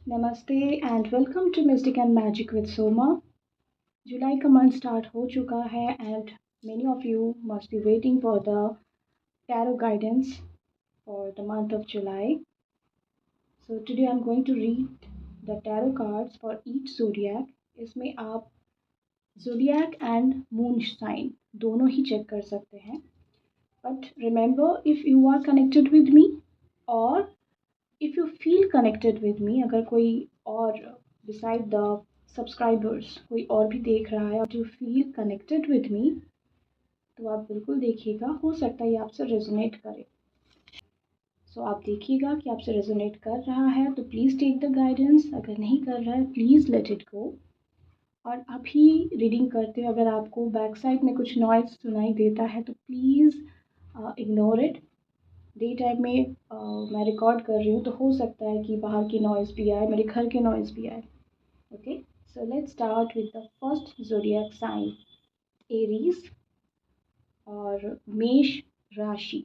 नमस्ते and welcome to mystic and magic with Soma. जुलाई का मंथ स्टार्ट हो चुका है and many of you must be waiting for the tarot guidance for the month of July. So today I am going to read the tarot cards for each zodiac. इसमें आप zodiac and moon sign दोनों ही check कर सकते हैं. But remember, if you are connected with me और if you feel connected with me, अगर कोई और बिसाइड द सब्सक्राइबर्स कोई और भी देख रहा है और यू फील कनेक्टेड विद मी, तो आप बिल्कुल देखिएगा, हो सकता है ये आपसे रेजोनेट करे. सो आप देखिएगा कि आपसे रेजोनेट कर रहा है तो प्लीज़ टेक द गाइडेंस, अगर नहीं कर रहा है प्लीज़ लेट इट गो. और अभी रीडिंग करते हो अगर आपको बैक साइड में कुछ नॉइज़ सुनाई देता है तो please ignore it. Day time में मैं रिकॉर्ड कर रही हूँ तो हो सकता है कि बाहर की नॉइज़ भी आए, मेरे घर के नॉइज़ भी आए. Okay, so let's start with the first zodiac sign, Aries और मेष राशि.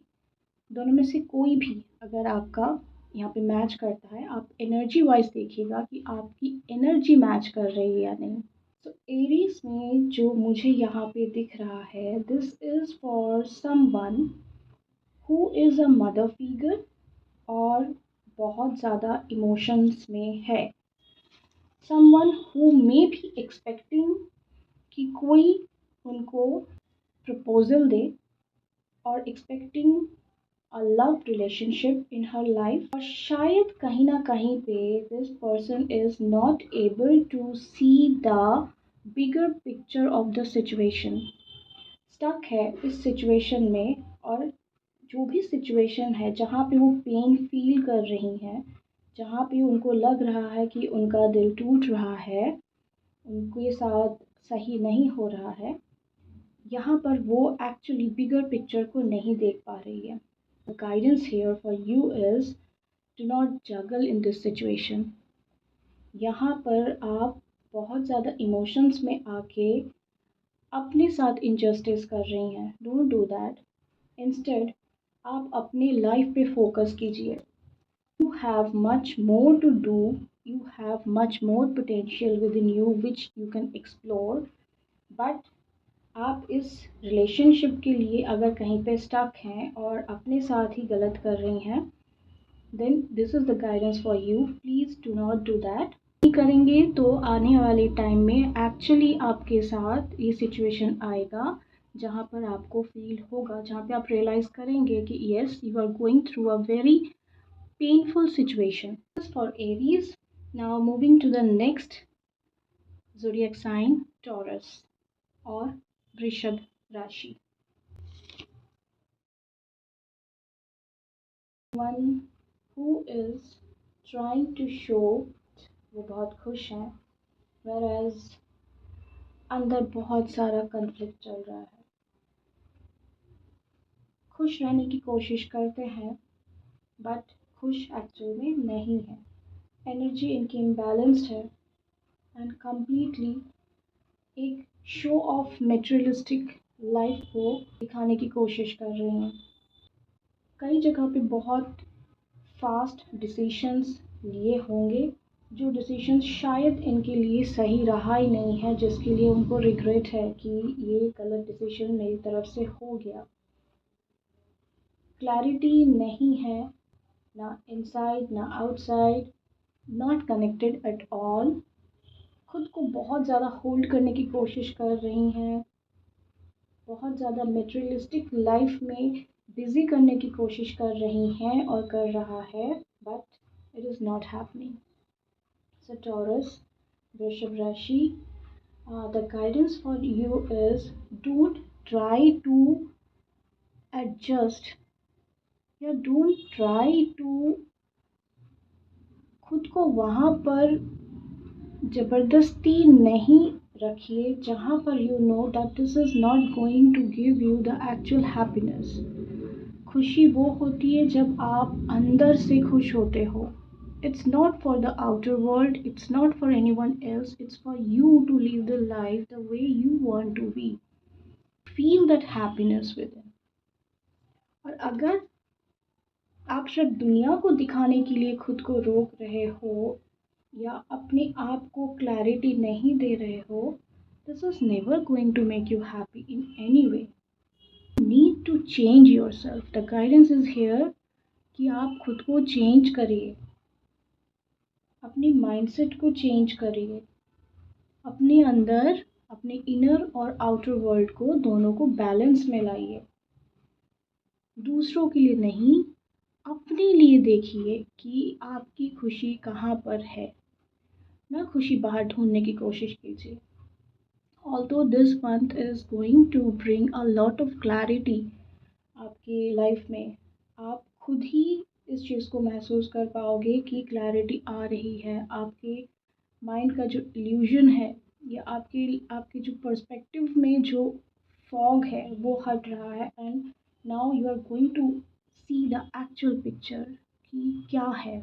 दोनों में से कोई भी अगर आपका यहाँ पे मैच करता है, आप एनर्जी वाइज देखिएगा कि आपकी एनर्जी मैच कर रही है या नहीं. तो एरीज में जो मुझे यहाँ पे दिख रहा है, this is for someone who is a mother figure और बहुत ज़्यादा इमोशंस में है. Someone who may be expecting कि कोई उनको प्रपोजल दे और expecting a love relationship in her life. और शायद कहीं ना कहीं पे this person is not able to see the bigger picture of the situation. Stuck है इस सिचुएशन में, और जो भी सिचुएशन है जहाँ पे वो पेन फील कर रही हैं, जहाँ पे उनको लग रहा है कि उनका दिल टूट रहा है, उनके साथ सही नहीं हो रहा है, यहाँ पर वो एक्चुअली बिगर पिक्चर को नहीं देख पा रही है. The guidance here for you is do not juggle in this situation. यहाँ पर आप बहुत ज़्यादा इमोशंस में आके अपने साथ इनजस्टिस कर रही हैं. Don't do that. इंस्टेड आप अपनी लाइफ पे फोकस कीजिए. You have much more to do, you have much more potential within you which you can explore. But आप इस रिलेशनशिप के लिए अगर कहीं पे स्टक हैं और अपने साथ ही गलत कर रही हैं, then this is the guidance for you. Please do not do that. नहीं करेंगे तो आने वाले टाइम में एक्चुअली आपके साथ ये सिचुएशन आएगा जहाँ पर आपको फील होगा, जहाँ पे आप रियलाइज़ करेंगे कि yes, you are going through a very painful situation. This is for Aries. Now moving to the next zodiac sign, Taurus और वृषभ राशि. One who is trying to show वो बहुत खुश हैं, whereas अंदर बहुत सारा कन्फ्लिक्ट चल रहा है. खुश रहने की कोशिश करते हैं बट खुश एक्चुअल में नहीं है. एनर्जी इनकी इम्बैलेंस्ड है एंड कम्प्लीटली एक शो ऑफ मेटेरियलिस्टिक लाइफ को दिखाने की कोशिश कर रहे हैं. कई जगह पे बहुत फास्ट डिसीशंस लिए होंगे, जो डिसीशंस शायद इनके लिए सही रहा ही नहीं है, जिसके लिए उनको रिग्रेट है कि ये गलत डिसीजन मेरी तरफ से हो गया. क्लैरिटी नहीं है, ना इनसाइड ना outside, not connected at all. खुद को बहुत ज़्यादा होल्ड करने की कोशिश कर रही हैं, बहुत ज़्यादा मटेरियलिस्टिक लाइफ में बिज़ी करने की कोशिश कर रही हैं और कर रहा है, but it is not happening. So Taurus, वृषभ राशि, the guidance for you is don't try to adjust या डोंट ट्राई टू खुद को वहाँ पर ज़बरदस्ती नहीं रखिए जहाँ पर you know that this is not going to give you the actual happiness. खुशी वो होती है जब आप अंदर से खुश होते हो. It's not for the outer world, it's not for anyone else, it's for you to live the life the way you want to be. Feel that happiness within. और अगर आप सिर्फ दुनिया को दिखाने के लिए खुद को रोक रहे हो या अपने आप को क्लैरिटी नहीं दे रहे हो, this is never going to make you happy in any way. Need to change yourself, the guidance is here कि आप खुद को चेंज करिए, अपने माइंडसेट को चेंज करिए, अपने अंदर अपने इनर और आउटर वर्ल्ड को दोनों को बैलेंस में लाइए। दूसरों के लिए नहीं, अपने लिए देखिए कि आपकी खुशी कहाँ पर है, ना खुशी बाहर ढूंढने की कोशिश कीजिए। Although this month is going to bring a lot of clarity आपकी लाइफ में, आप खुद ही इस चीज़ को महसूस कर पाओगे कि क्लैरिटी आ रही है, आपके माइंड का जो इल्यूजन है या आपके आपके जो पर्सपेक्टिव में जो फॉग है वो हट रहा है, and now you are going to see the actual picture कि क्या है।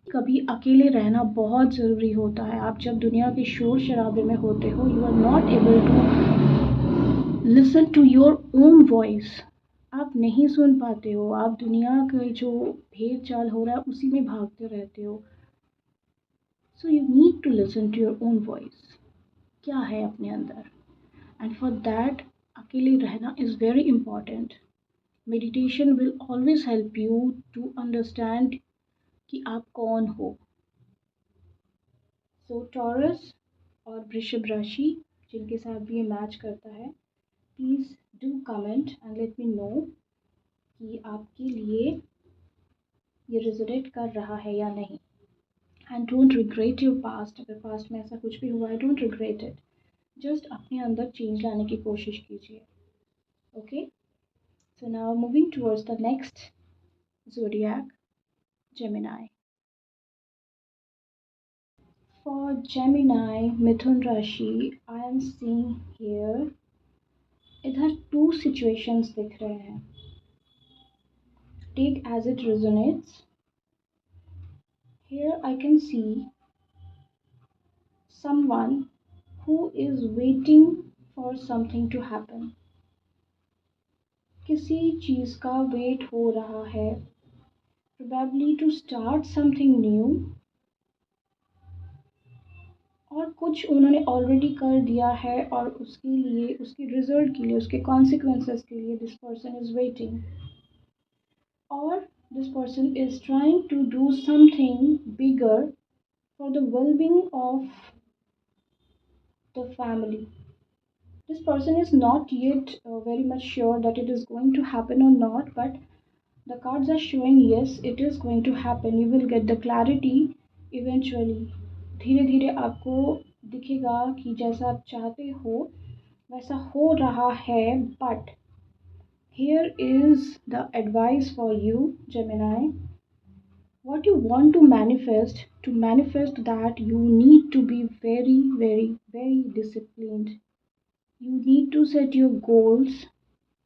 कभी अकेले रहना बहुत ज़रूरी होता है। आप जब दुनिया के शोर शराबे में होते हो, you are not able to listen to your own voice. आप नहीं सुन पाते हो, आप दुनिया के जो भेड़ चाल हो रहा है उसी में भागते रहते हो। So you need to listen to your own voice, क्या है अपने अंदर, एंड फॉर दैट अकेले रहना is very important. Meditation will always help you to understand कि आप कौन हो। सो टॉरस और वृषभ राशि जिनके साथ भी ये मैच करता है, please do comment and let me know कि आपके लिए ये रिजोनेट कर रहा है या नहीं। And don't regret your past, अगर पास्ट में ऐसा कुछ भी हुआ है, डोंट रिग्रेट इट, जस्ट अपने अंदर चेंज लाने की कोशिश कीजिए। Okay, so now moving towards the next zodiac, Gemini. For Gemini, मिथुन राशि, I am seeing here इधर टू सिचुएशंस दिख रहे हैं। Take as it resonates. Here I can see someone who is waiting for something to happen. किसी चीज़ का wait हो रहा है, probably to start something new, और कुछ उन्होंने ऑलरेडी कर दिया है और उसके लिए, उसके रिजल्ट के लिए, उसके कॉन्सिक्वेंसेस के लिए दिस पर्सन इज वेटिंग, और this person is trying to do something bigger for the wellbeing of the family. This person is not yet very much sure that it is going to happen or not, but the cards are showing yes, it is going to happen. You will get the clarity eventually. धीरे धीरे आपको दिखेगा कि जैसा आप चाहते हो वैसा हो रहा है, but here is the advice for you, Gemini. What you want to manifest that, you need to be very, very, very disciplined. You need to set your goals.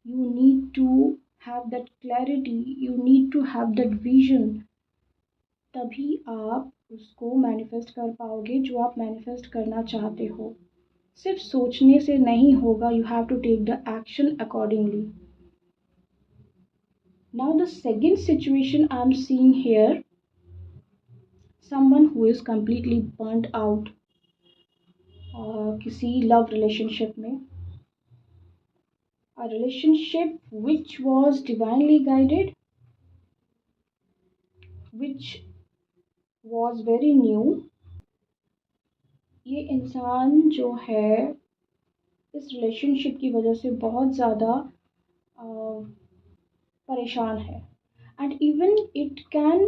You need to have that clarity. You need to have that vision. तभी आप उसको manifest कर पाओगे जो आप manifest करना चाहते हो। सिर्फ सोचने से नहीं होगा, you have to take the action accordingly. Now the second situation I am seeing here, someone who is completely burned out किसी लव रिलेशनशिप में, a relationship which was divinely guided, which was very new. ये इंसान जो है इस relationship की वजह से बहुत ज़्यादा परेशान है, and even it can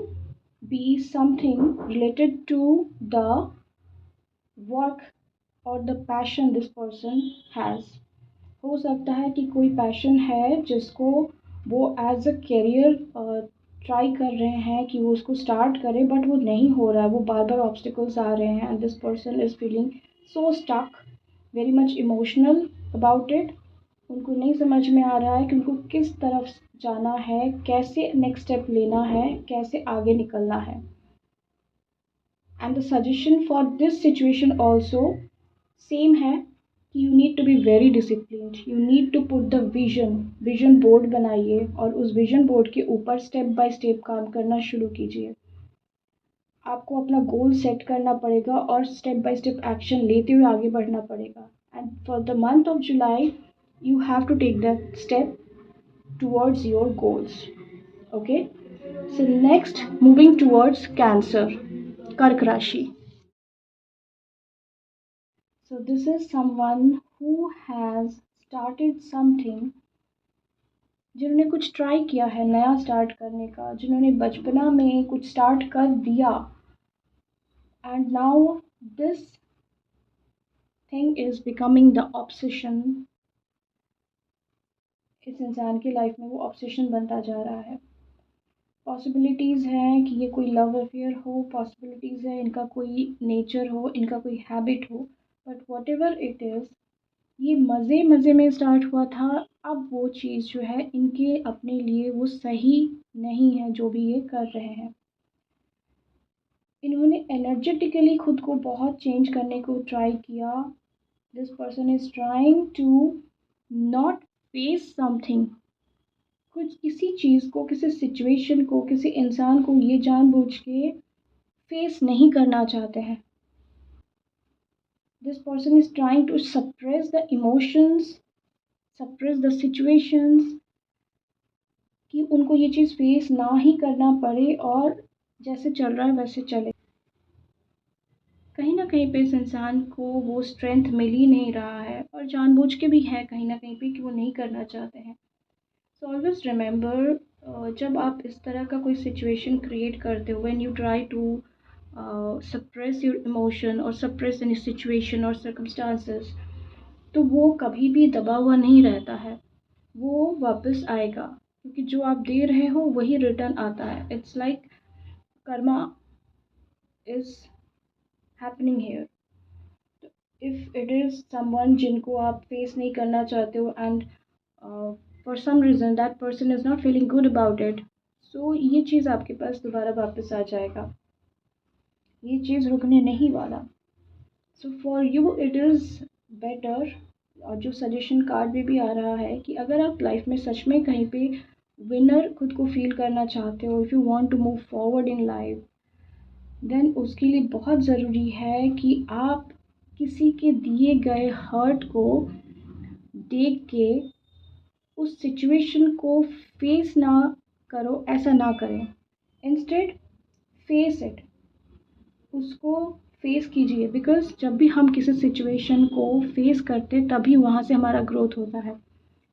be something related to the work और the passion this person has. हो सकता है कि कोई पैशन है जिसको वो एज अ करियर ट्राई कर रहे हैं कि वो उसको स्टार्ट करे, बट वो नहीं हो रहा है, वो बार बार ऑब्स्टिकल्स आ रहे हैं, and this person is feeling so stuck, very much emotional about it. उनको नहीं समझ में आ रहा है कि उनको किस तरफ जाना है, कैसे नेक्स्ट स्टेप लेना है, कैसे आगे निकलना है। And the suggestion for this situation also same है कि you need to be very disciplined, you need to put the vision board बनाइए और उस विजन बोर्ड के ऊपर स्टेप बाय स्टेप काम करना शुरू कीजिए। आपको अपना गोल सेट करना पड़ेगा और स्टेप बाय स्टेप एक्शन लेते हुए आगे बढ़ना पड़ेगा. And for the month of July you have to take that step towards your goals. Okay, so next, moving towards Cancer, Kark Rashi. So this is someone who has started something, जिन्होंने कुछ try किया है नया start करने का, जिन्होंने बचपना में कुछ स्टार्ट कर दिया, and now this thing is becoming the obsession. इस इंसान की लाइफ में वो ऑब्सेशन बनता जा रहा है. पॉसिबिलिटीज़ हैं कि ये कोई लव अफेयर हो, पॉसिबिलिटीज़ है इनका कोई नेचर हो, इनका कोई हैबिट हो, but what ever it is, ये मज़े मज़े में स्टार्ट हुआ था. अब वो चीज़ जो है इनके अपने लिए वो सही नहीं है जो भी ये कर रहे हैं. इन्होंने एनर्जेटिकली खुद को बहुत चेंज करने को ट्राई किया. This person is trying to not face something. कुछ किसी चीज़ को, किसी सिचुएशन को, किसी इंसान को ये जानबूझ के फेस नहीं करना चाहते हैं. This person is trying to suppress the emotions, suppress the situations, कि उनको ये चीज़ फेस ना ही करना पड़े और जैसे चल रहा है वैसे चले. कहीं ना कहीं पे इस इंसान को वो स्ट्रेंथ मिल ही नहीं रहा है, और जानबूझ के भी है कहीं ना कहीं पे कि वो नहीं करना चाहते हैं. सो ऑलवेज रिमेंबर, जब आप इस तरह का कोई सिचुएशन क्रिएट करते हो, when you try to suppress your emotion और सप्रेस एनी सिचुएशन और सर्कमस्टांसेस, तो वो कभी भी दबा हुआ नहीं रहता है, वो वापस आएगा, क्योंकि जो आप दे रहे हो वही रिटर्न आता है. It's like Karma is happening here. If it is someone जिनको आप फेस नहीं करना चाहते हो, and for some reason that person is not feeling good about it, so ये चीज़ आपके पास दोबारा वापस आ जाएगा. ये चीज़ रुकने नहीं वाला. So for you it is better, और जो सजेशन कार्ड में भी आ रहा है कि अगर आप लाइफ में सच में कहीं पे विनर खुद को फील करना चाहते हो, if you want to move forward in life, then उसके लिए बहुत ज़रूरी है कि आप किसी के दिए गए हर्ट को देख के उस सिचुएशन को फेस ना करो, ऐसा ना करें. इंस्टेड फेस इट, उसको फेस कीजिए. बिकॉज जब भी हम किसी सिचुएशन को फेस करते तभी वहाँ से हमारा ग्रोथ होता है,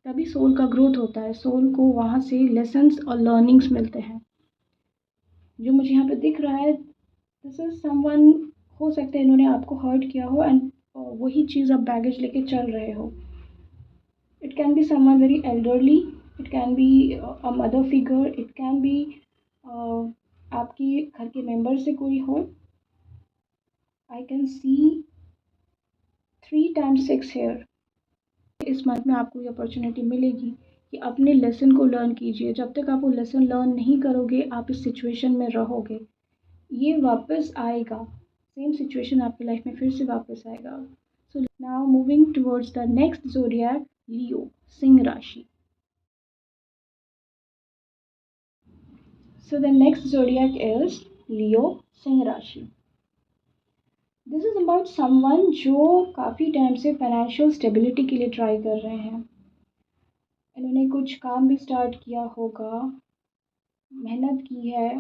तभी सोल का ग्रोथ होता है. सोल को वहाँ से लेसन्स और लर्निंग्स मिलते हैं. जो मुझे यहाँ पे दिख रहा है, दिस इज समवन, हो सकता है इन्होंने आपको हर्ट किया हो एंड वही चीज़ आप बैगेज लेके चल रहे हो. It can be someone very elderly, it can be a mother figure, it can be आपकी घर के मेंबर से कोई हो. I can see 3 times 6 here. इस मंथ में आपको ये अपॉर्चुनिटी मिलेगी कि अपने लेसन को लर्न कीजिए. जब तक आप वो लेसन लर्न नहीं करोगे, आप इस सिचुएशन में रहोगे. ये वापस आएगा, सेम सिचुएशन आपकी लाइफ में फिर से वापस आएगा. So now moving towards the next zodiac, Leo, सिंह राशि. So the next zodiac is Leo, Singh राशि. This is about someone जो काफ़ी टाइम से फाइनेंशियल स्टेबिलिटी के लिए ट्राई कर रहे हैं. इन्होंने कुछ काम भी स्टार्ट किया होगा, मेहनत की है,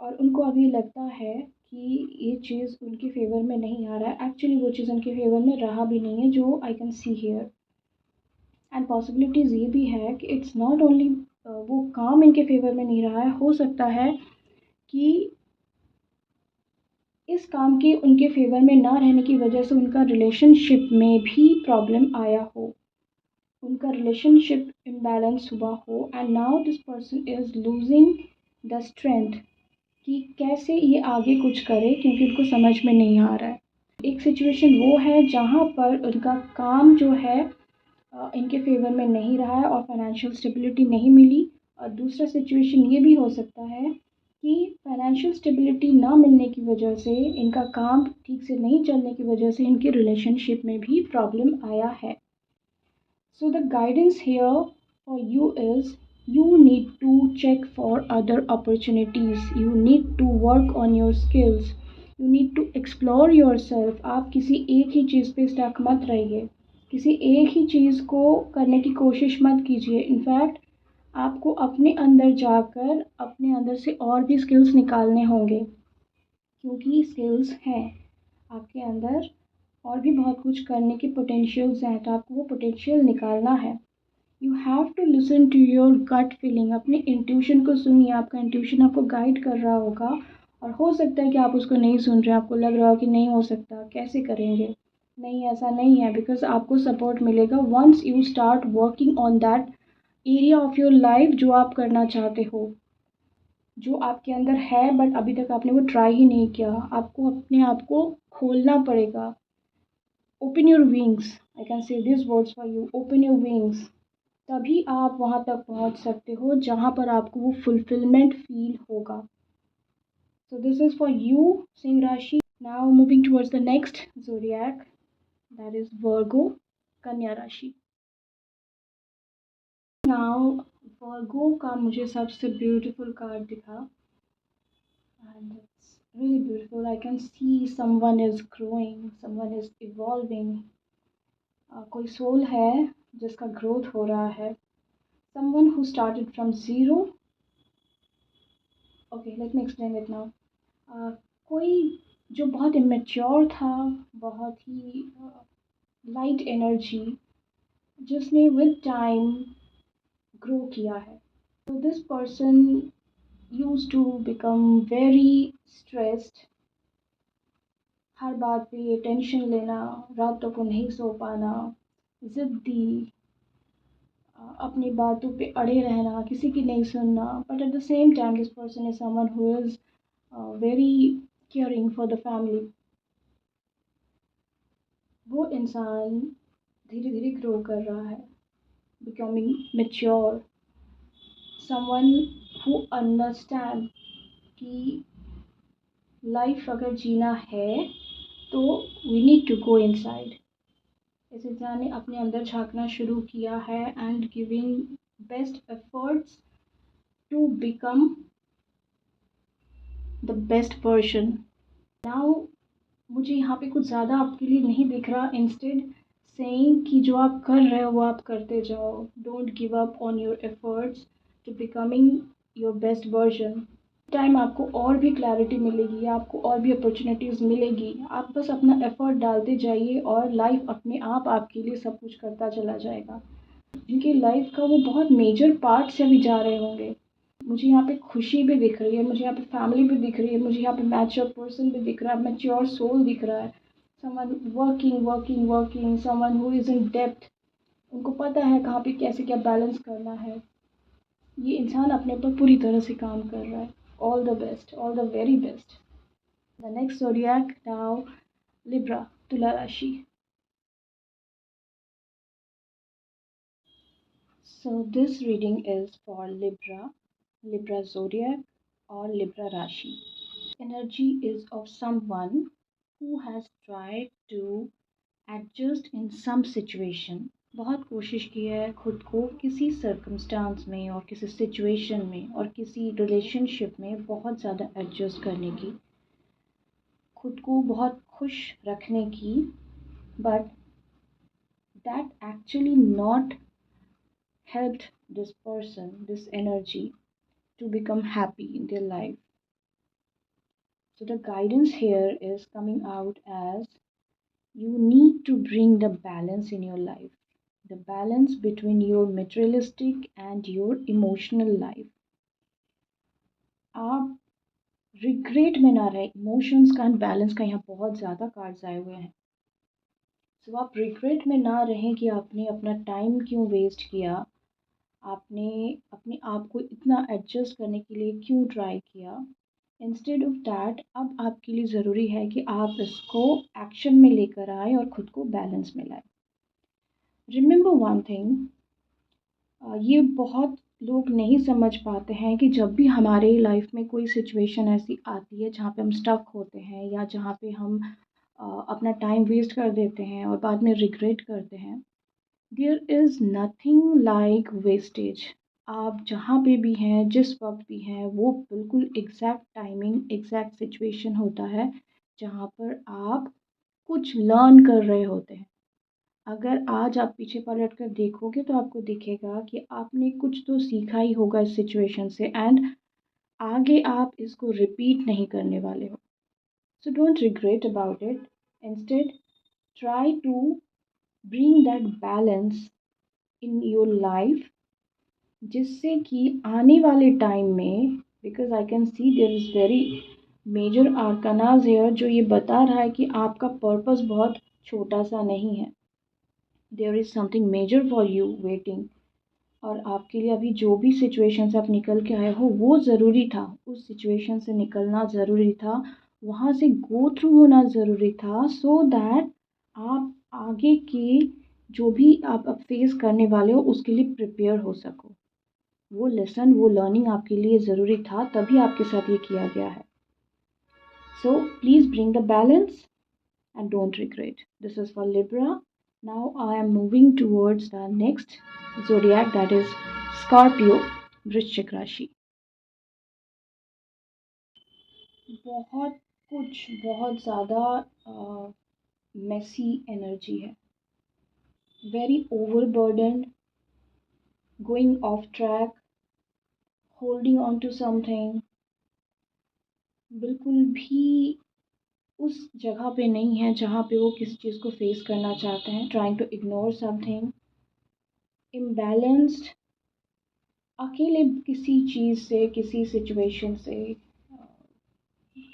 और उनको अभी लगता है कि ये चीज़ उनके फेवर में नहीं आ रहा है. एक्चुअली वो चीज़ उनके फेवर में रहा भी नहीं है, जो आई can see here. And possibilities ये भी है कि इट्स नॉट ओनली वो काम इनके फेवर में नहीं रहा है, हो सकता है कि इस काम के उनके फेवर में ना रहने की वजह से उनका रिलेशनशिप में भी प्रॉब्लम आया हो, उनका रिलेशनशिप इम्बैलेंस हुआ हो. And now this person is losing the strength कि कैसे ये आगे कुछ करे, क्योंकि उनको समझ में नहीं आ रहा है. एक सिचुएशन वो है जहाँ पर उनका काम जो है इनके फेवर में नहीं रहा है और फाइनेंशियल स्टेबिलिटी नहीं मिली. और दूसरा सिचुएशन ये भी हो सकता है कि फाइनेंशियल स्टेबिलिटी ना मिलने की वजह से, इनका काम ठीक से नहीं चलने की वजह से इनके रिलेशनशिप में भी प्रॉब्लम आया है. So the guidance here for you is You need to check for other opportunities. You need to work on your skills. You need to explore yourself. आप किसी एक ही चीज़ पे स्टक मत रहिए. किसी एक ही चीज़ को करने की कोशिश मत कीजिए. इनफैक्ट आपको अपने अंदर जाकर अपने अंदर से और भी स्किल्स निकालने होंगे, क्योंकि स्किल्स हैं आपके अंदर और भी बहुत कुछ करने की पोटेंशियल्स हैं, तो आपको वो पोटेंशियल निकालना है. You have to listen to your gut feeling. अपने इंट्यूशन को सुनिए. आपका इंट्यूशन आपको गाइड कर रहा होगा और हो सकता है कि आप उसको नहीं सुन रहे, आपको लग रहा हो कि नहीं हो सकता, कैसे करेंगे. नहीं, ऐसा नहीं है, बिकॉज आपको सपोर्ट मिलेगा once you start working on that area of your life जो आप करना चाहते हो, जो आपके अंदर है बट अभी तक आपने वो ट्राई ही नहीं किया. आपको अपने आप को खोलना पड़ेगा. Open your wings. I can say this words for you. Open your wings. तभी आप वहाँ तक पहुँच सकते हो जहाँ पर आपको वो फुलफिलमेंट फील होगा. So this is for you, सिंह राशि. Now moving towards the next zodiac, that is Virgo, कन्या राशि. नाउ वर्गो का मुझे सबसे ब्यूटीफुल कार्ड दिखा, and it's really beautiful. I can see someone is growing, someone is evolving. कोई सोल है जिसका ग्रोथ हो रहा है. Someone who started from zero. Okay, let me explain it now. कोई जो बहुत इमेच्योर था, बहुत ही लाइट एनर्जी, जिसने विद टाइम ग्रो किया है. तो this person used to become very stressed. हर बात पे ये टेंशन लेना, रातों को नहीं सो पाना, ज़िद्दी, अपनी बातों पे अड़े रहना, किसी की नहीं सुनना. But at the same time this person is someone who is very caring for the family. वो इंसान धीरे धीरे ग्रो कर रहा है, becoming mature. Someone who understand कि लाइफ अगर जीना है तो we need to go inside. इस इंसान ने अपने अंदर झांकना शुरू किया है and giving best efforts to become the best version. नाउ मुझे यहाँ पे कुछ ज़्यादा आपके लिए नहीं दिख रहा. इंस्टेड सेइंग कि जो आप कर रहे हो वो आप करते जाओ. Don't give up on your efforts to becoming your best version. Time आपको और भी क्लैरिटी मिलेगी, आपको और भी अपॉर्चुनिटीज़ मिलेगी. आप बस अपना एफर्ट डालते जाइए और लाइफ अपने आप आपके लिए सब कुछ करता चला जाएगा. जिनकी लाइफ का वो बहुत मेजर पार्ट से अभी जा रहे होंगे. मुझे यहाँ पे खुशी भी दिख रही है, मुझे यहाँ पे फैमिली भी दिख रही है, मुझे यहाँ पे मैच्योर पर्सन भी दिख रहा है, मैच्योर सोल दिख रहा है. Someone working working working, someone who is in depth. उनको पता है कहाँ पे कैसे क्या बैलेंस करना है. ये इंसान अपने ऊपर पूरी तरह से काम कर रहा है. All the best, all the very best. The next zodiac now, Libra, तुला राशि. So this reading is for Libra, Libra zodiac or Libra Rashi. Energy is of someone who has tried to adjust in some situation. बहुत कोशिश की है खुद को किसी circumstance में और किसी सिचुएशन में और किसी रिलेशनशिप में बहुत ज़्यादा एडजस्ट करने की, खुद को बहुत खुश रखने की. But that actually not helped this person, this energy, to become happy in their life. So the guidance here is coming out as you need to bring the balance in your life, the balance between your materialistic and your emotional life. आप regret में ना रहे. Emotions का and balance का यहाँ बहुत ज़्यादा cards आए हुए हैं. सो आप रिग्रेट में ना रहें कि आपने अपना टाइम क्यों वेस्ट किया, आपने अपने आप को इतना एडजस्ट करने के लिए क्यों ट्राई किया. इंस्टेड ऑफ दैट अब आपके लिए ज़रूरी है कि आप इसको एक्शन में लेकर आए और ख़ुद को बैलेंस में लाए. रिमेंबर वन थिंग, ये बहुत लोग नहीं समझ पाते हैं कि जब भी हमारे लाइफ में कोई सिचुएशन ऐसी आती है जहाँ पे हम स्टक होते हैं या जहाँ पे हम अपना टाइम वेस्ट कर देते हैं और बाद में रिग्रेट करते हैं, there is nothing like wastage. आप जहाँ पे भी हैं, जिस वक़्त भी हैं, वो बिल्कुल एग्ज़ैक्ट टाइमिंग, एग्ज़ैक्ट सिचुएशन होता है, जहाँ पर आप कुछ लर्न कर रहे होते हैं। अगर आज आप पीछे पलट कर देखोगे तो आपको दिखेगा कि आपने कुछ तो सीखा ही होगा इस सिचुएशन से एंड आगे आप इसको रिपीट नहीं करने वाले हो। So don't regret about it, instead try to bring that balance in your life, जिससे कि आने वाले टाइम में, because I can see there is very major arcanas here जो ये बता रहा है कि आपका पर्पस बहुत छोटा सा नहीं है, there is something major for you waiting. और आपके लिए अभी जो भी सिचुएशन से आप निकल के आए हो वो ज़रूरी था, उस सिचुएशन से निकलना ज़रूरी था, वहाँ से गो थ्रू होना ज़रूरी था, सो दैट आप आगे के जो भी आप अब फेस करने वाले हो उसके लिए प्रिपेयर हो सको। वो लेसन, वो लर्निंग आपके लिए ज़रूरी था, तभी आपके साथ ये किया गया है। So please bring the balance and don't regret. This is for Libra. Now I am moving towards the next zodiac, that is Scorpio, वृश्चिक राशि। बहुत कुछ बहुत ज़्यादा मेसी एनर्जी है, very overburdened, going off track, holding on to something, बिल्कुल भी उस जगह पे नहीं है जहाँ पे वो किसी चीज़ को फेस करना चाहते हैं, trying to ignore something, imbalanced, अकेले किसी चीज़ से, किसी सिचुएशन से,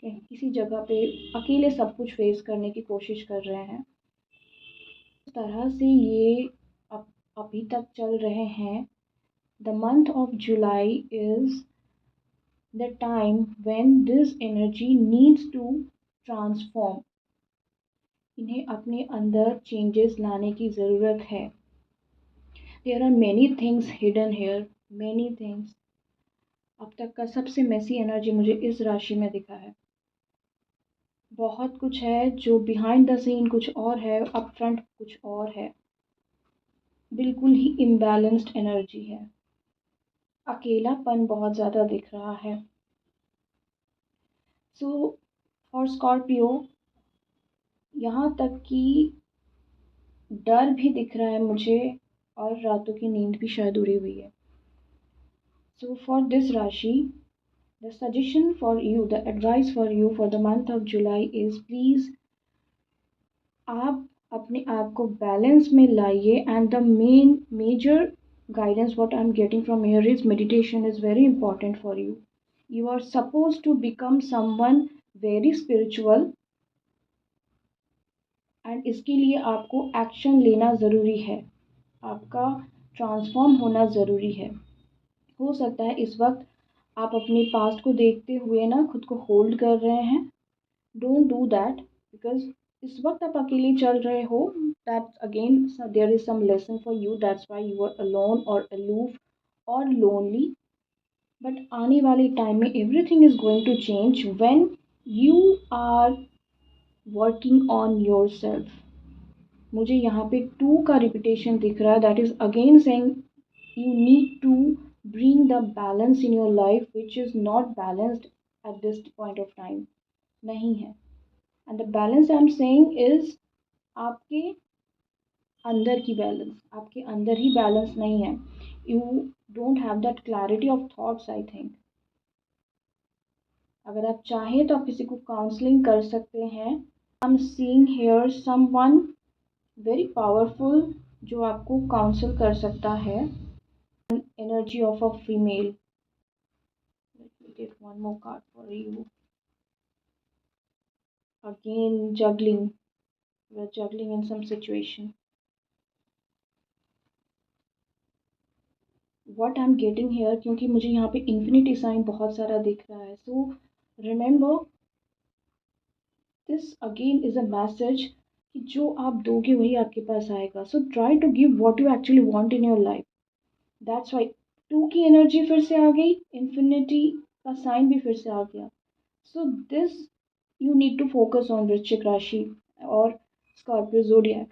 किसी जगह पे अकेले सब कुछ फेस करने की कोशिश कर रहे हैं। इस तरह से ये अभी तक चल रहे हैं। The month of July is the time when this energy needs to transform. इन्हें अपने अंदर चेंजेस लाने की ज़रूरत है। There are many things hidden here, many things. अब तक का सबसे मेसी एनर्जी मुझे इस राशि में दिखा है। बहुत कुछ है जो बिहाइंड द सीन कुछ और है, अप फ्रंट कुछ और है, बिल्कुल ही इम्बैलेंस्ड एनर्जी है, अकेलापन बहुत ज़्यादा दिख रहा है। सो फॉर स्कॉर्पियो यहाँ तक कि डर भी दिख रहा है मुझे और रातों की नींद भी शायद उड़ी हुई है। सो फॉर दिस राशि, the suggestion for you, the advice for you for the month of July is please आप अपने आप को बैलेंस में लाइए and the major guidance what I'm getting from here is meditation is very important for you. You are supposed to become someone very spiritual and इसके लिए आपको action लेना ज़रूरी है, आपका ट्रांसफॉर्म होना ज़रूरी है। हो सकता है इस वक्त आप अपने पास्ट को देखते हुए ना खुद को होल्ड कर रहे हैं। डोंट डू दैट, बिकॉज इस वक्त आप अकेले चल रहे हो, that again there is some lesson for you, that's why you are alone और अलूफ और लोनली। बट आने वाले टाइम में everything is going to change when you are working on yourself. मुझे यहाँ पे टू का रिपीटेशन दिख रहा है, that is again saying you need to bring the balance in your life which is not balanced at this point of time, नहीं है। and the balance I'm saying is आपके अंदर की बैलेंस, आपके अंदर ही बैलेंस नहीं है। you don't have that clarity of thoughts, I think। अगर आप चाहें तो आप किसी को काउंसलिंग कर सकते हैं। I'm seeing here someone very powerful जो आपको काउंसल कर सकता है। Energy of a female, let me get one more card for you. Again juggling, we're juggling in some situation. What I'm getting here, क्योंकि मुझे यहाँ पे infinity sign बहुत सारा दिख रहा है, so remember this again is a message कि जो आप दोगे वही आपके पास आएगा। so try to give what you actually want in your life. that's why 2 की एनर्जी फिर से आ गई, infinity का साइन भी फिर से आ गया। so this you need to focus on वृश्चिक राशि और स्कॉर्पियो ज़ोडिएक।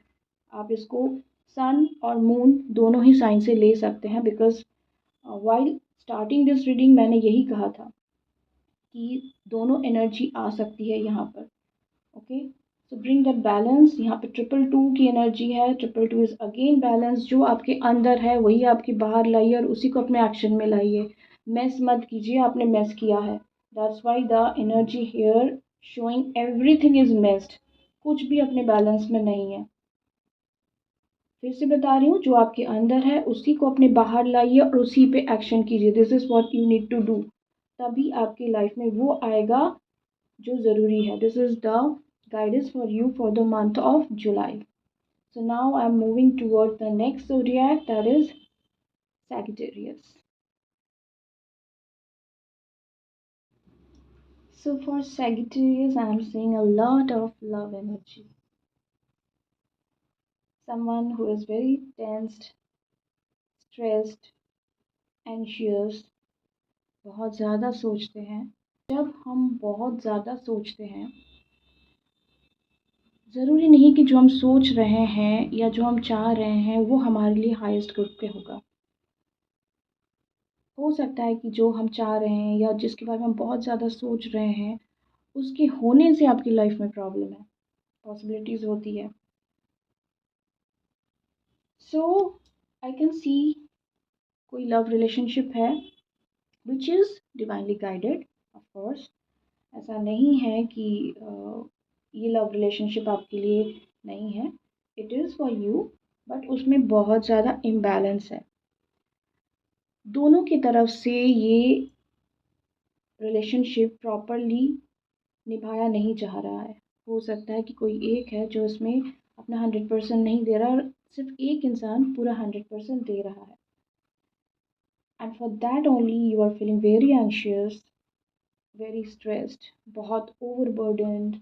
आप इसको सन और मून दोनों ही साइन से ले सकते हैं, because while starting this reading मैंने यही कहा था कि दोनों एनर्जी आ सकती है यहाँ पर। Okay, so bring that balance. यहाँ पे 222 की एनर्जी है। 222 इज अगेन बैलेंस। जो आपके अंदर है वही आपके बाहर लाइए और उसी को अपने एक्शन में लाइए। मेस मत कीजिए, आपने मेस किया है। That's why the energy here showing everything is messed. कुछ भी अपने बैलेंस में नहीं है। फिर से बता रही हूँ, जो आपके अंदर है उसी को अपने बाहर लाइए और उसी पे एक्शन कीजिए। This is what you need to do. तभी आपकी लाइफ में वो आएगा जो ज़रूरी है। This is the guidance for you for the month of July. So now I'm moving towards the next zodiac, that is Sagittarius. So for Sagittarius, I'm seeing a lot of love energy. Someone who is very tensed, stressed, anxious, बहुत ज़्यादा सोचते हैं। जब हम बहुत ज़्यादा सोचते हैं, ज़रूरी नहीं कि जो हम सोच रहे हैं या जो हम चाह रहे हैं वो हमारे लिए हाईएस्ट गुड पे होगा। हो सकता है कि जो हम चाह रहे हैं या जिसके बारे में हम बहुत ज़्यादा सोच रहे हैं उसके होने से आपकी लाइफ में प्रॉब्लम है, पॉसिबिलिटीज़ होती है। सो आई कैन सी कोई लव रिलेशनशिप है which is divinely guided. Of course ऐसा नहीं है कि ये लव रिलेशनशिप आपके लिए नहीं है। It is for you, but उसमें बहुत ज़्यादा इम्बैलेंस है। दोनों की तरफ से ये रिलेशनशिप प्रॉपरली निभाया नहीं जा रहा है। हो सकता है कि कोई एक है जो इसमें अपना 100% नहीं दे रहा और सिर्फ एक इंसान पूरा 100% दे रहा है। And for that only you are feeling very anxious, very stressed, बहुत ओवरबर्डन्ड।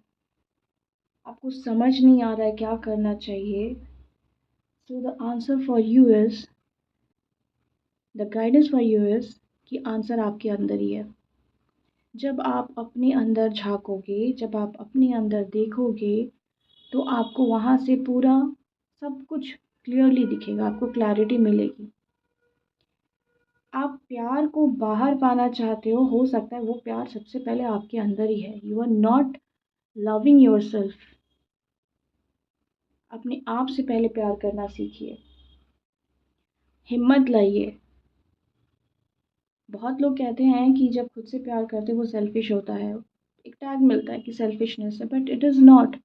आपको समझ नहीं आ रहा है क्या करना चाहिए। So the answer for you is, the guidance for you is कि आंसर आपके अंदर ही है। जब आप अपने अंदर झाँकोगे, जब आप अपने अंदर देखोगे तो आपको वहाँ से पूरा सब कुछ क्लियरली दिखेगा, आपको क्लैरिटी मिलेगी। आप प्यार को बाहर पाना चाहते हो सकता है वो प्यार सबसे पहले आपके अंदर ही है। You are not loving yourself. अपने आप से पहले प्यार करना सीखिए, हिम्मत लाइए। बहुत लोग कहते हैं कि जब खुद से प्यार करते वो सेल्फिश होता है, एक टैग मिलता है कि सेल्फिशनेस है, बट इट इज़ नॉट।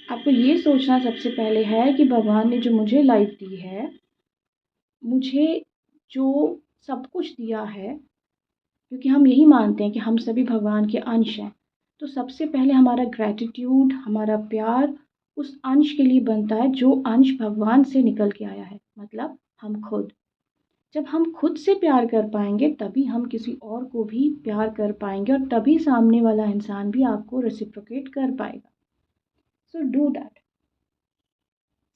आपको ये सोचना सबसे पहले है कि भगवान ने जो मुझे लाइफ दी है, मुझे जो सब कुछ दिया है, क्योंकि हम यही मानते हैं कि हम सभी भगवान के अंश हैं। तो सबसे पहले हमारा ग्रैटिट्यूड, हमारा प्यार उस अंश के लिए बनता है जो अंश भगवान से निकल के आया है, मतलब हम खुद। जब हम खुद से प्यार कर पाएंगे तभी हम किसी और को भी प्यार कर पाएंगे और तभी सामने वाला इंसान भी आपको रेसिप्रोकेट कर पाएगा। So do that.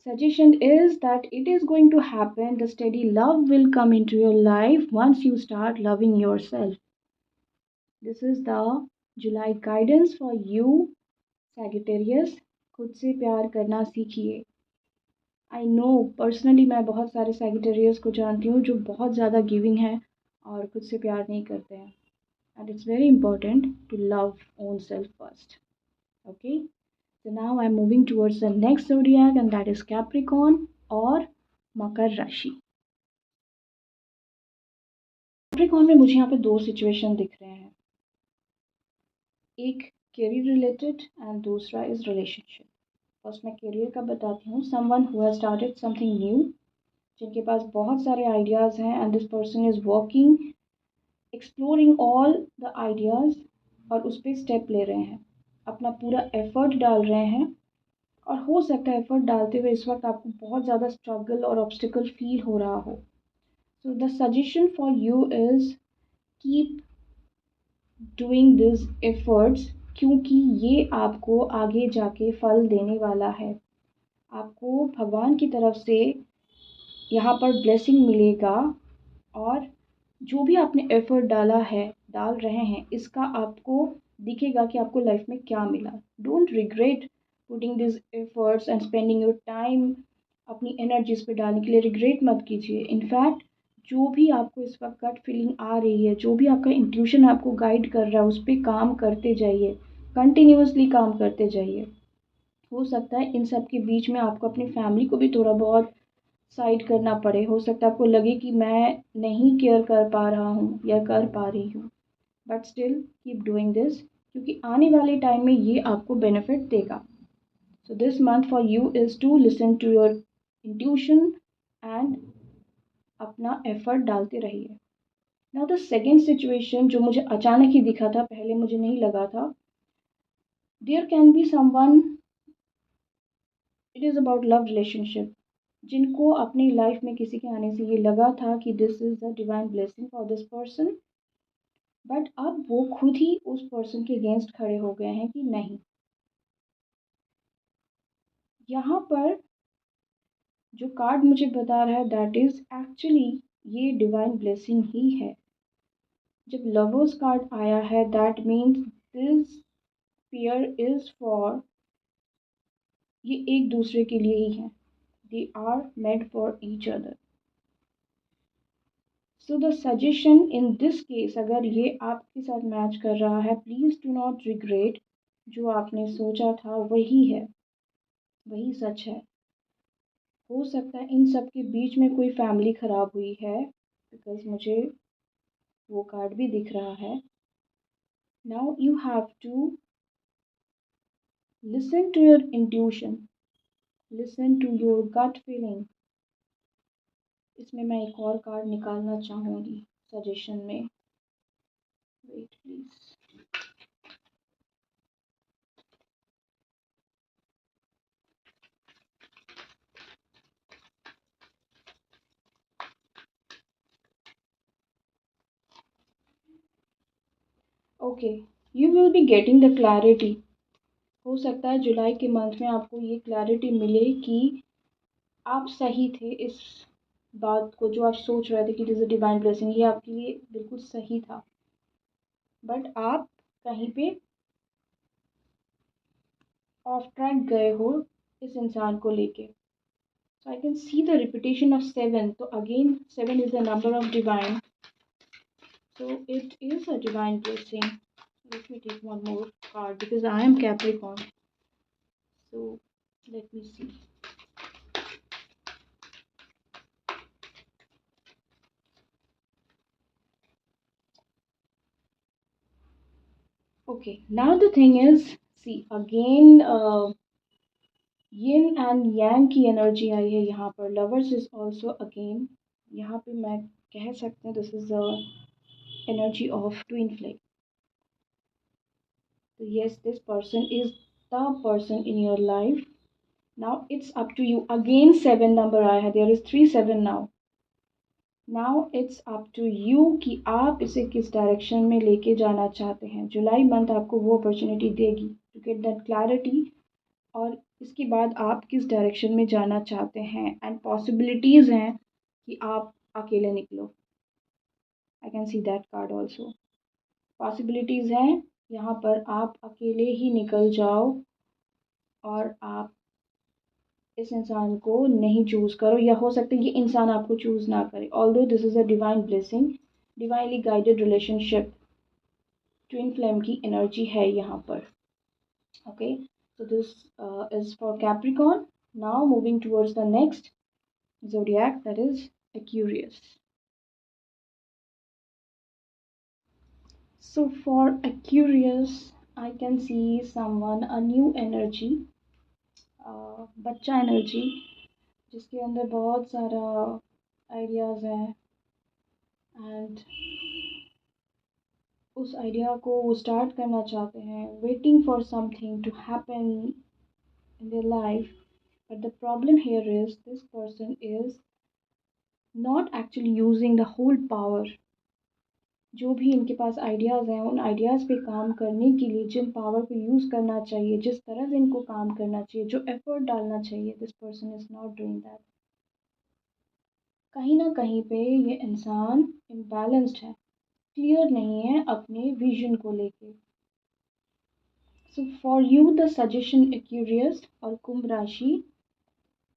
Suggestion is that it is going to happen. The steady love will come into your life once you start loving yourself. This is the July guidance for you, Sagittarius. खुद से प्यार करना सीखिए। I know personally मैं बहुत सारे Sagittarius को जानती हूँ जो बहुत ज़्यादा गिविंग हैं और खुद से प्यार नहीं करते हैं। And it's very important to love own self first. Okay? So now I'm moving towards the next zodiac and that is Capricorn और मकर राशि। कैप्रिकॉर्न में मुझे यहाँ पे दो सिचुएशन दिख रहे हैं, एक करियर रिलेटेड एंड दूसरा इज रिलेशनशिप। फर्स्ट मैं करियर का बताती हूँ। Someone who has started something new, जिनके पास बहुत सारे आइडियाज़ हैं and this person is working, exploring all the ideas और उस पर स्टेप ले रहे हैं, अपना पूरा एफर्ट डाल रहे हैं। और हो सकता है एफर्ट डालते हुए इस वक्त आपको बहुत ज़्यादा स्ट्रगल और ऑब्स्टिकल फील हो रहा हो। सो the suggestion for you is keep doing this efforts, क्योंकि ये आपको आगे जाके फल देने वाला है। आपको भगवान की तरफ से यहाँ पर ब्लेसिंग मिलेगा और जो भी आपने एफर्ट डाला है, डाल रहे हैं, इसका आपको दिखेगा कि आपको लाइफ में क्या मिला। Don't regret putting this efforts and spending your time. अपनी एनर्जीज पे डालने के लिए रिग्रेट मत कीजिए। इनफैक्ट जो भी आपको इस वक्त गट फीलिंग आ रही है, जो भी आपका इंट्यूशन आपको गाइड कर रहा है, उस पर काम करते जाइए, कंटिन्यूअसली काम करते जाइए। हो सकता है इन सब के बीच में आपको अपनी फैमिली को भी थोड़ा बहुत साइड करना पड़े। हो सकता है आपको लगे कि मैं नहीं केयर कर पा रहा हूँ या कर पा रही हूँ, but still keep doing this, क्योंकि आने वाले टाइम में ये आपको बेनिफिट देगा। So this month for you is to listen to your intuition and अपना एफर्ट डालते रहिए। नाउ द सेकेंड सिचुएशन जो मुझे अचानक ही दिखा था, पहले मुझे नहीं लगा था। There can be someone, it is about love relationship, जिनको अपनी लाइफ में किसी के आने से ये लगा था कि this is the divine blessing for this person, but अब वो खुद ही उस पर्सन के अगेंस्ट खड़े हो गए हैं कि नहीं। यहाँ पर जो कार्ड मुझे बता रहा है दैट इज़ एक्चुअली ये डिवाइन ब्लेसिंग ही है। जब लवर्स कार्ड आया है that means this pair is for, ये एक दूसरे के लिए ही है, they are made for each other. So the suggestion in this case, अगर ये आपके साथ मैच कर रहा है, प्लीज़ डू नॉट रिग्रेट। जो आपने सोचा था वही है, वही सच है। हो सकता है इन सब के बीच में कोई फैमिली ख़राब हुई है, बिकॉज मुझे वो कार्ड भी दिख रहा है। Now you have to listen to your intuition, listen to your gut feeling. इसमें मैं एक और कार्ड निकालना चाहूँगी सजेशन में, wait please. Okay, you will be getting the clarity. हो सकता है जुलाई के मंथ में आपको ये क्लैरिटी मिले कि आप सही थे। इस बात को जो आप सोच रहे थे कि it is a divine blessing, ये आपके लिए बिल्कुल सही था, बट आप कहीं पे ऑफ ट्रैक गए हो इस इंसान को लेके। So I can see the repetition of seven, तो again seven is the number of divine, so it is a divine blessing. Let me take one more card because I am Capricorn. So let me see. Okay, now the thing is, see again, yin and yang की energy आई है यहाँ पर। Lovers is also again, यहाँ पे मैं कह सकते हैं this is a energy of twin flame. तो yes, this person is the person in your life. Now it's up to you. Again, seven number आया है, there is 3 7 now. Now it's up to you कि आप इसे किस direction में लेके जाना चाहते हैं। जुलाई मंथ आपको वो अपॉर्चुनिटी देगी टू गेट दैट क्लैरिटी, और इसके बाद आप किस डायरेक्शन में जाना चाहते हैं। एंड पॉसिबिलिटीज़ हैं कि आप अकेले निकलो, आई can see that card also. Possibilities हैं यहाँ पर आप अकेले ही निकल जाओ और आप इस इंसान को नहीं चूज़ करो, या हो सकता है ये इंसान आपको चूज़ ना करे। Although this is a divine blessing, divinely guided relationship, twin flame की एनर्जी है यहाँ पर। Okay, so this is for Capricorn. Now moving towards the next zodiac, that is Aquarius. So for Aquarius, I can see someone, a new energy, बच्चा energy, जिसके अंदर बहुत सारा ideas हैं एंड उस आइडिया को वो स्टार्ट करना चाहते हैं, waiting for something to happen in their life. But the problem here is this person is not actually using the whole power. जो भी इनके पास आइडियाज़ हैं, उन आइडियाज़ पे काम करने के लिए जिन पावर को यूज़ करना चाहिए, जिस तरह से इनको काम करना चाहिए, जो एफर्ट डालना चाहिए, this person is not doing that. कहीं ना कहीं पे ये इंसान इम्बैलेंस्ड है, क्लियर नहीं है अपने विजन को लेके। So for you the suggestion Aquarius और कुंभ राशि,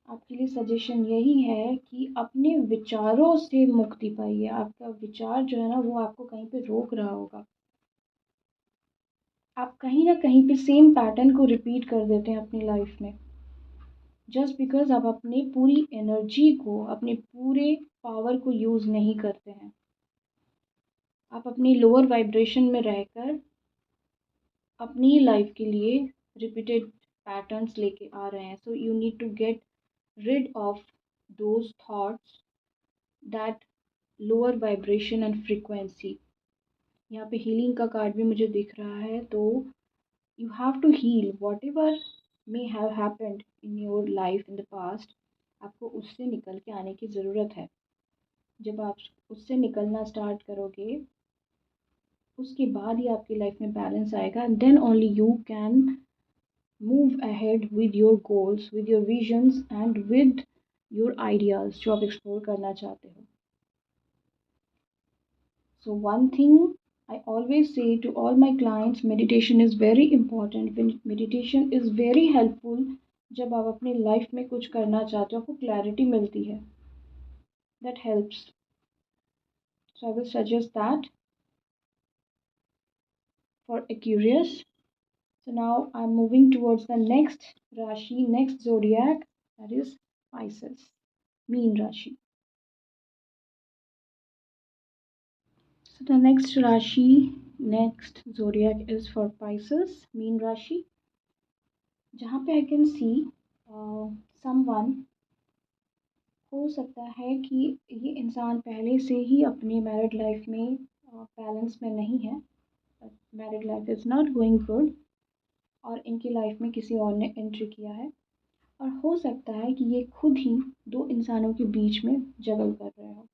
आपके लिए सजेशन यही है कि अपने विचारों से मुक्ति पाइए। आपका विचार जो है ना वो आपको कहीं पे रोक रहा होगा। आप कहीं ना कहीं पे सेम पैटर्न को रिपीट कर देते हैं अपनी लाइफ में, जस्ट बिकॉज आप अपनी पूरी एनर्जी को, अपने पूरे पावर को यूज़ नहीं करते हैं। आप अपनी लोअर वाइब्रेशन में रहकर अपनी लाइफ के लिए रिपीटेड पैटर्न्स लेके आ रहे हैं। So you need to get rid of those thoughts that lower vibration and frequency। यहाँ पे हीलिंग का कार्ड भी मुझे दिख रहा है, तो you have to heal whatever may have happened in your life in the past। आपको उससे निकल के आने की ज़रूरत है। जब आप उससे निकलना स्टार्ट करोगे उसके बाद ही आपकी लाइफ में बैलेंस आएगा, then only you can move ahead with your goals, with your visions and with your ideas जो आप एक्सप्लोर करना चाहते हो। So one thing I always say to all my clients, meditation is very important। Meditation is very helpful जब आप अपनी life में कुछ करना चाहते हो, आपको क्लैरिटी मिलती है, that helps। So I will suggest that for Aquarius। So now I'm moving towards the next Rashi, next zodiac, that is Pisces, Meen Rashi। So the next Rashi, next zodiac is for Pisces, Meen Rashi, जहाँ पे I can see someone, हो सकता है कि ये इंसान पहले से ही अपनी मैरिड लाइफ में बैलेंस में नहीं है, married life is not going good और इनकी लाइफ में किसी और ने एंट्री किया है। और हो सकता है कि ये खुद ही दो इंसानों के बीच में जगल कर रहे हो।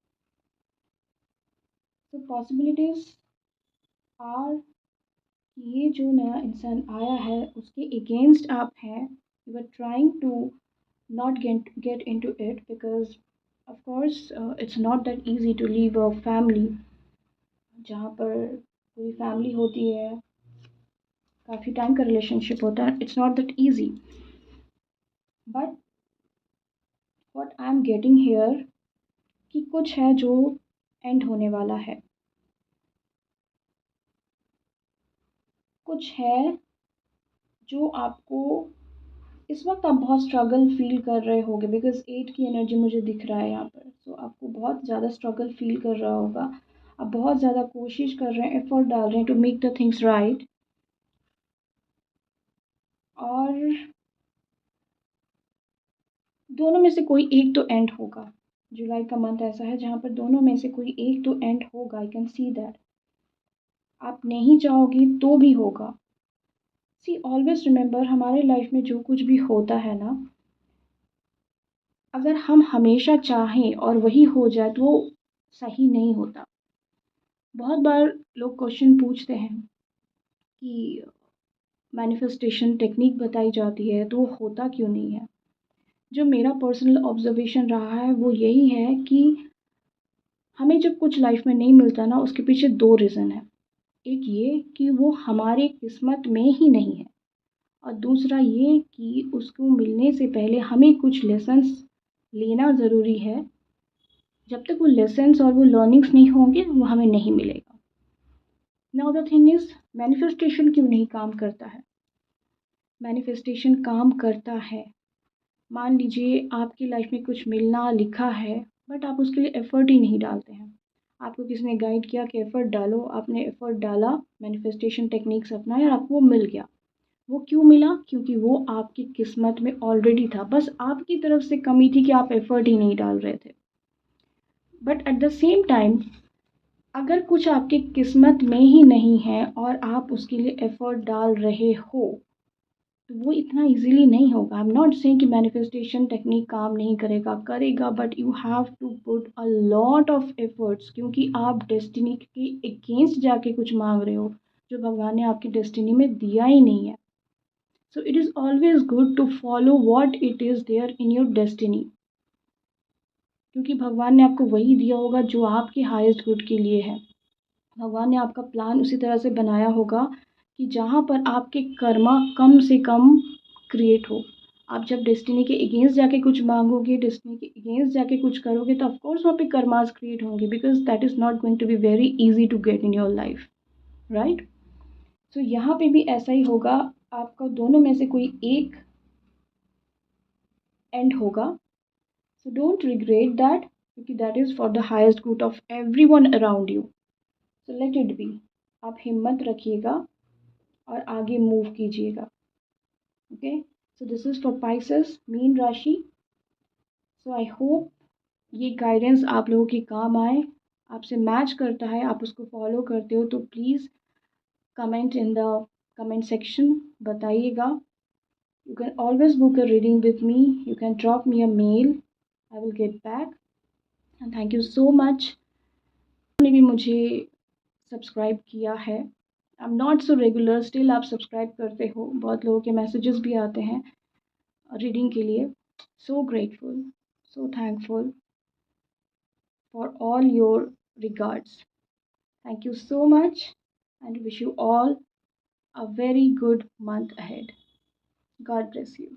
तो पॉसिबिलिटीज़ आर, ये जो नया इंसान आया है उसके अगेंस्ट आप हैं। You are trying to not get into it because of course it's not that easy to leave a family जहाँ पर पूरी फैमिली होती है, काफ़ी टाइम का रिलेशनशिप होता है। It's not that easy, but what I am getting here कि कुछ है जो एंड होने वाला है, कुछ है जो आपको इस वक्त आप बहुत स्ट्रगल फील कर रहे होगे बिकॉज 8 की एनर्जी मुझे दिख रहा है यहाँ पर। सो आपको बहुत ज़्यादा स्ट्रगल फील कर रहा होगा, आप बहुत ज़्यादा कोशिश कर रहे हैं, एफर्ट डाल रहे हैं to make the things right. और दोनों में से कोई एक तो एंड होगा। जुलाई का मंथ ऐसा है जहाँ पर दोनों में से कोई एक तो एंड होगा। आई कैन सी दैट। आप नहीं चाहोगे तो भी होगा। सी ऑलवेज रिमेंबर, हमारे लाइफ में जो कुछ भी होता है ना, अगर हम हमेशा चाहें और वही हो जाए तो वो सही नहीं होता। बहुत बार लोग क्वेश्चन पूछते हैं कि मैनिफेस्टेशन टेक्निक बताई जाती है तो वो होता क्यों नहीं है। जो मेरा पर्सनल ऑब्जर्वेशन रहा है वो यही है कि हमें जब कुछ लाइफ में नहीं मिलता ना, उसके पीछे दो रीज़न है। एक ये कि वो हमारे किस्मत में ही नहीं है, और दूसरा ये कि उसको मिलने से पहले हमें कुछ लेसन्स लेना ज़रूरी है। जब तक वो लेसन्स और वो लर्निंग्स नहीं होंगे वो हमें नहीं मिलेगा। Now the thing is, manifestation क्यों नहीं काम करता है? मैनिफेस्टेशन काम करता है। मान लीजिए आपकी लाइफ में कुछ मिलना लिखा है बट आप उसके लिए एफ़र्ट ही नहीं डालते हैं। आपको किसी ने गाइड किया कि एफ़र्ट डालो, आपने एफ़र्ट डाला, मैनिफेस्टेशन टेक्निक्स अपनाए और आपको वो मिल गया। वो क्यों मिला? क्योंकि वो आपकी किस्मत में ऑलरेडी था, बस आपकी तरफ से कमी थी कि आप एफ़र्ट ही नहीं डाल रहे थे। But at the same time अगर कुछ आपकी किस्मत में ही नहीं है और आप उसके लिए एफ़र्ट डाल रहे हो तो वो इतना इजीली नहीं होगा। आई एम नॉट सेइंग कि मैनिफेस्टेशन टेक्निक काम नहीं करेगा, करेगा, but you have to put a lot of efforts, क्योंकि आप डेस्टिनी के अगेंस्ट जाके कुछ मांग रहे हो जो भगवान ने आपकी डेस्टिनी में दिया ही नहीं है। So it is always good to follow what it is there in your destiny, क्योंकि भगवान ने आपको वही दिया होगा जो आपके हाईएस्ट गुड के लिए है। भगवान ने आपका प्लान उसी तरह से बनाया होगा कि जहाँ पर आपके कर्मा कम से कम क्रिएट हो, आप जब डेस्टिनी के अगेंस्ट जाके कुछ मांगोगे, डेस्टिनी के अगेंस्ट जाके कुछ करोगे, तो ऑफकोर्स वहाँ पे कर्मास क्रिएट होंगे, because that is not going to be very easy to get in your life, right. So यहाँ पे भी ऐसा ही होगा, आपका दोनों में से कोई एक एंड होगा। सो डोंट रिग्रेट दैट, क्योंकि that is for the highest good of every one around you. So let it be. आप हिम्मत रखिएगा और आगे मूव कीजिएगा। Okay, so this is for Pisces, mean राशि। सो आई होप ये गाइडेंस आप लोगों के काम आए, आपसे मैच करता है, आप उसको फॉलो करते हो, तो please comment in the comment section, बताइएगा। You can always book a reading with me. You can drop me a mail. I will get back. And thank you so much. आपने भी मुझे सब्सक्राइब किया है। आई am not so regular, still आप subscribe करते हो, बहुत लोगों के मैसेजेस भी आते हैं रीडिंग के लिए। So grateful, so thankful for all your regards. Thank you so much and wish you all a very good month ahead. God bless you.